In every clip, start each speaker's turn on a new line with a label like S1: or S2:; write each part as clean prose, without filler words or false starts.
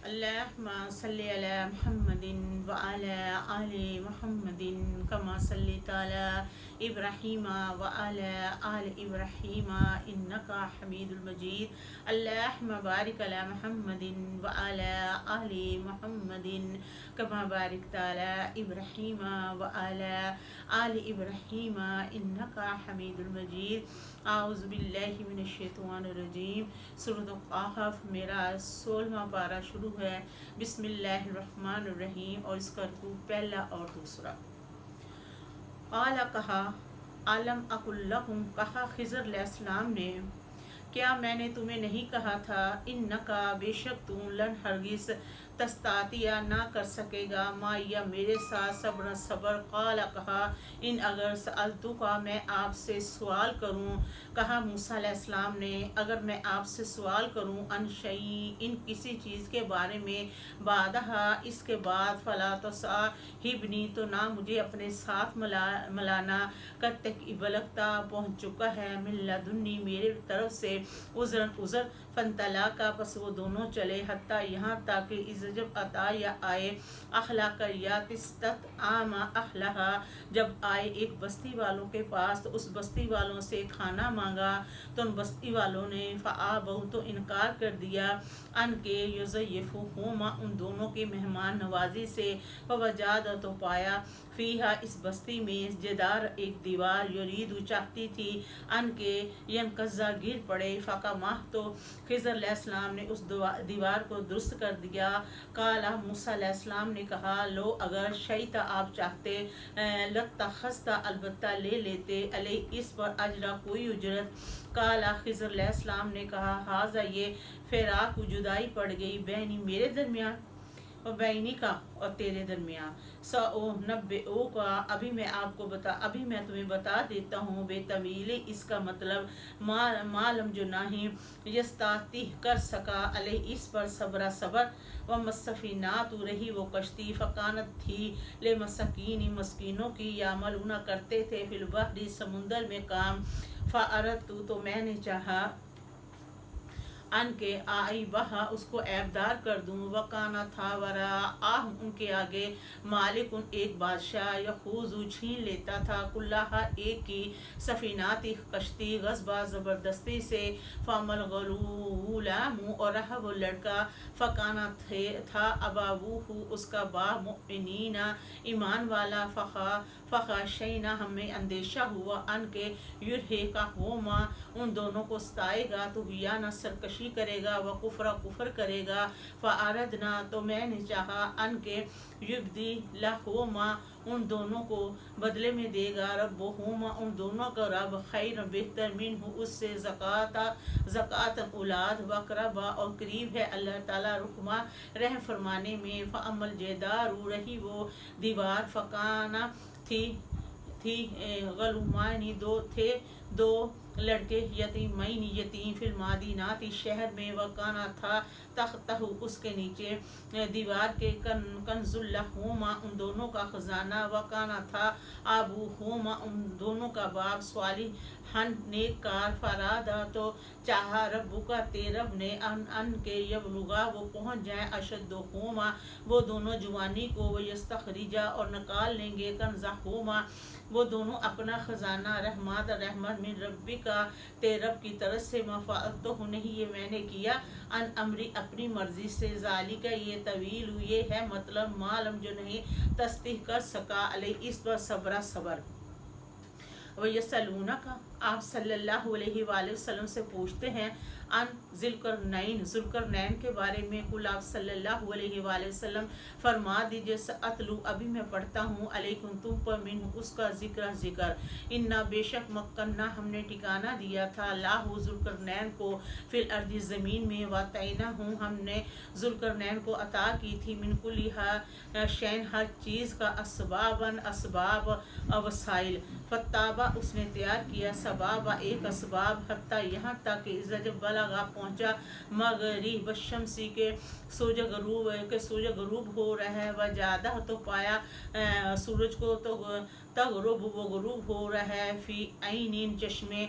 S1: اللهم صل على محمد وعلى آل محمد كما صليت على إبراهيم وعلى آل إبراهيم إنك حميد مجيد. اللهم بارك على محمد وعلى آل محمد كما باركت على إبراهيم وعلى آل إبراهيم إنك حميد مجيد. اعوذ باللہ من الشیطان الرجیم. سورۃ القحف میرا 16واں پارہ شروع ہے. بسم اللہ الرحمن الرحیم. اور اس کا رکوع پہلا اور دوسرا. قال کہا علم اقل لکم، کہا خضر علیہ السلام نے، کیا میں نے تمہیں نہیں کہا تھا انکا بے شک تم لن ہرگز تستطیع نہ کر سکے گا معیا میرے ساتھ صبر. قال کہا ان اگر سألتو کا میں آپ سے سوال کروں، کہا موسیٰ علیہ السلام نے اگر میں آپ سے سوال کروں ان شیء ان کسی چیز کے بارے میں بعدہا اس کے بعد فلا تصاحبنی تو نہ مجھے اپنے ساتھ ملانا. قد تک بلغتا پہنچ چکا ہے من لدنی میرے طرف سے عذر فانطلقا پس وہ دونوں چلے حتیٰ یہاں تک کہ جب عطا یا آئے اخلاق یا تستطعم اہلہا جب آئے ایک بستی والوں کے پاس تو اس بستی والوں سے کھانا مانگا تو ان بستی والوں نے فآبوا تو انکار کر دیا ان کے یضیفوہما ان دونوں کی مہمان نوازی سے. فوجد تو پایا فیہا اس بستی میں جدار ایک دیوار یرید چاہتی تھی ان کے ینقضا گر پڑے. فقامہ تو خضر علیہ السلام نے اس دیوار کو درست کر دیا. قالا موسیٰ علیہ السلام نے کہا لو اگر شئیتا آپ چاہتے لاتخذتا البتہ لے لیتے علیہ اس پر اجرا کوئی اجرت. قالا خضر علیہ السلام نے کہا ھذا یہ فراق جدائی پڑ گئی بینی میرے درمیان اور بینی کا اور تیرے درمیان. سأنبئو کا ابھی میں تمہیں بتا دیتا ہوں بے طویل اس کا مطلب معلوم جو نہیں یستطیع کر سکا علیہ اس پر صبر والسفینۃ رہی وہ کشتی فکانت تھی لمساکین مسکینوں کی یعملون کرتے تھے فی البحر سمندر میں کام. فاردت تو میں نے چاہا ان کے آئی بہا اس کو عیبدار کر دوں. وکانا تھا وراء ان کے آگے مالک ایک بادشاہ یخوض چھین لیتا تھا کلہا ایک کی سفینات کشتی غصبا زبردستی سے. فامل غلام اور رہا وہ لڑکا فکانا تھا اباوہ اس کا باپ مؤمنین ایمان والا. فخشینا ہمیں اندیشہ ہوا ان کے یرہقہما ان دونوں کو ستائے گا طغیانا سرکشی کرے گا کفر کرے گا. فاردنا تو میں نے چاہا ان کے یبدی لہما ان دونوں کو بدلے میں دے گا ربہما ان دونوں کا رب خیر بہتر منہ اس سے زکوٰۃ اولاد واقربا اور قریب ہے اللہ تعالیٰ رحمہ رحم فرمانے میں. فاما الجدار رہی وہ دیوار فکانا تھی غلامین دو لڑکے یتیمین یتیم فی المدینہ شہر میں. وکانا تھا تحتہ اس کے نیچے دیوار کے کنز لہما ان دونوں کا خزانہ. وکانا تھا ابوہما ان دونوں کا باپ صالحن نیک کار. فرادا تو چاہا ربک تیرب نے ان کے یبلغا وہ پہنچ جائیں اشدہما وہ دونوں جوانی کو ویستخرجا اور نکال لیں گے کنزہما وہ دونوں اپنا خزانہ رحمت من ربی کا تیرب کی طرف سے. مفعلتہ نہیں یہ میں نے کیا ان امری اپنی مرضی سے. ذالک یہ طویل یہ ہے مطلب معلوم جو نہیں تصدیق کر سکا علیہ اس پر صبر. ویسألونک آپ صلی اللہ علیہ وآلہ وسلم سے پوچھتے ہیں ان ذوالقرنین کے بارے میں. قل آپ صلی اللہ علیہ وآلہ وسلم فرما دیجئے سأتلو ابھی میں پڑھتا ہوں علیکم تم پر من اس کا ذکر. انا بے شک مکنہ ہم نے ٹھکانہ دیا تھا لاہ ذوالقرنین کو فی الارض زمین میں. واتینہ ہم نے ذوالقرنین کو عطا کی تھی من کل شین ہر چیز کا اسباب وسائل. فتابہ اس نے تیار کیا سبابہ ایک اسباب حتیٰ یہاں تک کہ جب بلغا پہنچا مغرب الشمسی کے سورج غروب ہو رہا ہے. وجادہ تو پایا سورج کو تو تغرب وہ غروب ہو رہا ہے فی عین چشمے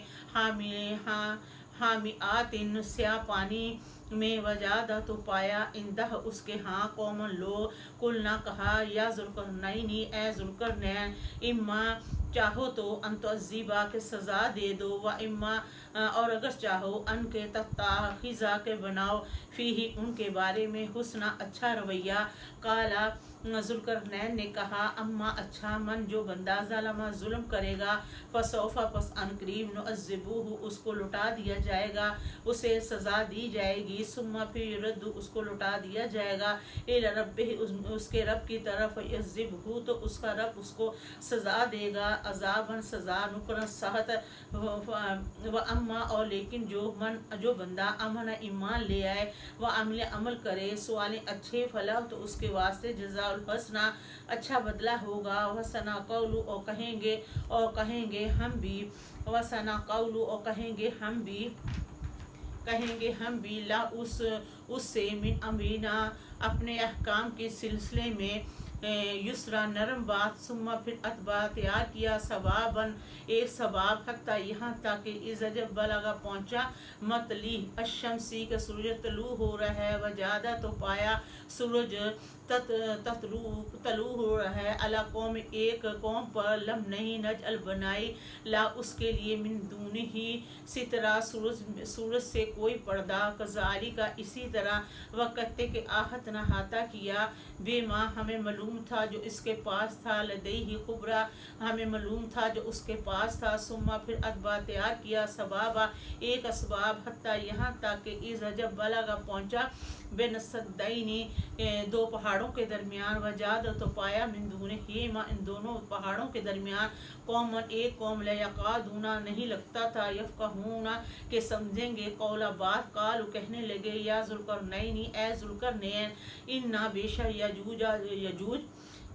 S1: حامیات سیاہ پانی میں وجادہ تو پایا اندہ اس کے ہاں قومن لوگ قلنا کہا یا ذوالقرنین اے ذوالقرنین اما چاہو تو ان تعذیبا کہ سزا دے دو و اما اور اگر چاہو ان کے تتخذا کے بناؤ فیہ ان کے بارے میں حسنا اچھا رویہ قالا ذوالقرنین نے کہا اما اچھا من جو بندہ ظلم ظلم کرے گا فسوف پس ان قریب نعذبوہ اس کو لٹا دیا جائے گا اسے سزا دی جائے گی ثم پھر یرد اس کو لٹا دیا جائے گا الی ربہ اس کے رب کی طرف یعذبہ تو اس کا رب اس کو سزا دے گا عذاباً سزا نکرا سخت و اما اور لیکن جو بندہ امن ایمان لے آئے وہ عمل کرے سوالیں اچھے فلاح تو اس کے واسطے جزاء الحسنہ اچھا بدلہ ہوگا وسنا قولو اور کہیں گے ہم بھی وسنا قولو اور کہیں گے ہم بھی لا اس سے من امرینا اپنے احکام کے سلسلے میں یسرا نرم بات ثم پھر اتبا تیار کیا ثواباً ایک ثواب حتیٰ یہاں تک کہ اذا جب بلغا پہنچا مطلی الشمسی کا سورج طلوع ہو رہا ہے وجادہ تو پایا سورج طلوع ہو رہا ہے علی قوم ایک قوم پر لم نہیں نجعل بنائی لا اس کے لیے من دونہ ہی سترہ سورج سے کوئی پردہ کذالک کا اسی طرح وقت کے آہت نہ ہاتا کیا بے ماں ہمیں معلوم تھا جو اس کے پاس تھا لدیہ خبرا ہمیں معلوم تھا جو اس کے پاس تھا ثم پھر اتبا تیار کیا سبابا ایک اسباب حتیٰ یہاں تک کہ اذا جب بلغا پہنچا بین السدین دو پہاڑوں کے درمیان وجاد تو پایا من دونہما ان دونوں پہاڑوں کے درمیان قومن ایک قوم لیقعدون نہیں لگتا تھا یفقہون کہ سمجھیں گے قولا بات قالو کہنے لگے یا ذوالقرنین اے ذوالقرنین انا بے شک یجوج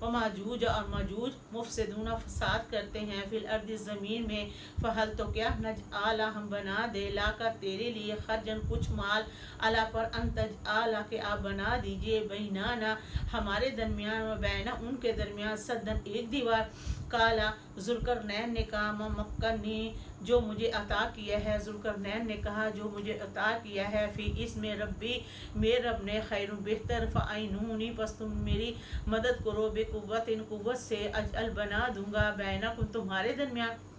S1: و ماجوج اور ماجوج مفسدون فساد کرتے ہیں فی الارض زمین میں فہل تو کیا نجعل ہم بنا دے لا کا تیرے لیے خرجن کچھ مال علا پر ان تجعل کہ آپ بنا دیجئے بینانا ہمارے درمیان و بین ان کے درمیان صدن ایک دیوار کالا ذوالقرنین نے کہا ممکنی جو مجھے عطا کیا ہے ذوالقرنین نے کہا جو مجھے عطا کیا ہے فی اس میں ربی میرے رب نے خیر بہتر فعینونی پس تم میری مدد کرو بے قوت ان قوت سے اجعل بنا دوں گا بینکم تمہارے درمیان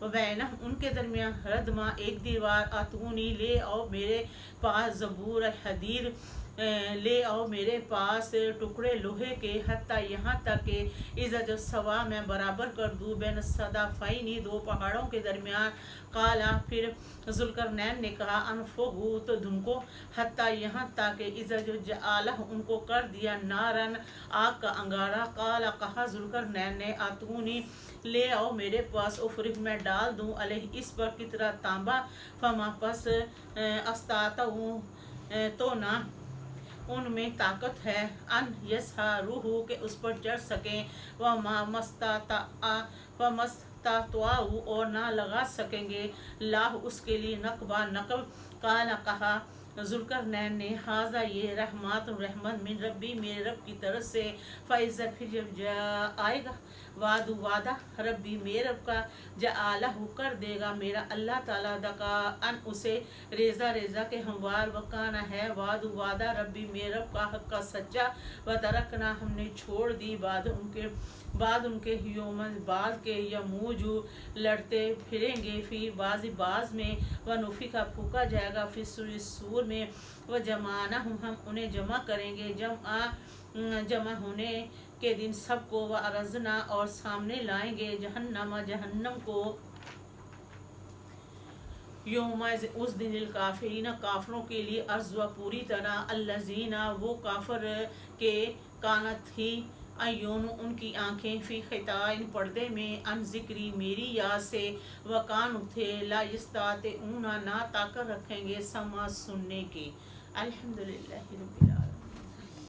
S1: و بینہم ان کے درمیان ردما ایک دیوار آتونی لے آؤ میرے پاس زبور الحدید لے آؤ میرے پاس ٹکڑے لوہے کے حتیٰ یہاں تک کہ اذا جب سوا میں برابر کر دوں بین الصدفین دو پہاڑوں کے درمیان قالا پھر ذوالقرنین نے کہا انفقوا تو دھنکو حتیٰ یہاں تک کہ اذا جو جعلہ ان کو کر دیا نارن آگ کا انگارہ قالا کہا ذوالقرنین نے آتونی لے آؤ میرے پاس افرغ میں ڈال دوں علیہ اس پر کترا تانبا فما پس استطاعوا تو نہ ان میں طاقت ہے ان یسحروہ کہ اس پر چڑھ سکیں وما مستطاعوا اور نہ لگا سکیں گے لاہ اس کے لیے نقبہ نقب قال کہا ذوالقرنین نے حاضہ یہ رحمت من ربی میرے رب کی طرف سے فائزہ پھر جب آئے گا وعدہ ربی میرے رب کا جعلہ کر دے گا میرا اللہ تعالیٰ دکا ان اسے ریزہ کے ہموار وکانا ہے وعدہ ربی میرے رب کا حق کا سچا وترکنا ہم نے چھوڑ دی بعد ان کے یوم بعد کے یموجو لڑتے پھریں گے فی باز میں ونفخ پھونکا جائے گا فی سور میں وجمعناہم ہم انہیں جمع کریں گے جمع ہونے کے دن سب کو وعرضنا اور سامنے لائیں گے جہنم کو یوم اس دن الکافرین کافروں کے لیے عرض و پوری طرح الذین وہ کافر کے کانت تھی ایون ان کی آنکھیں فی خطائن پردے میں ان ذکری میری یاد سے وکان تھے لا یستطیعون نہ طاقت رکھیں گے سمع سننے کی الحمدللہ رب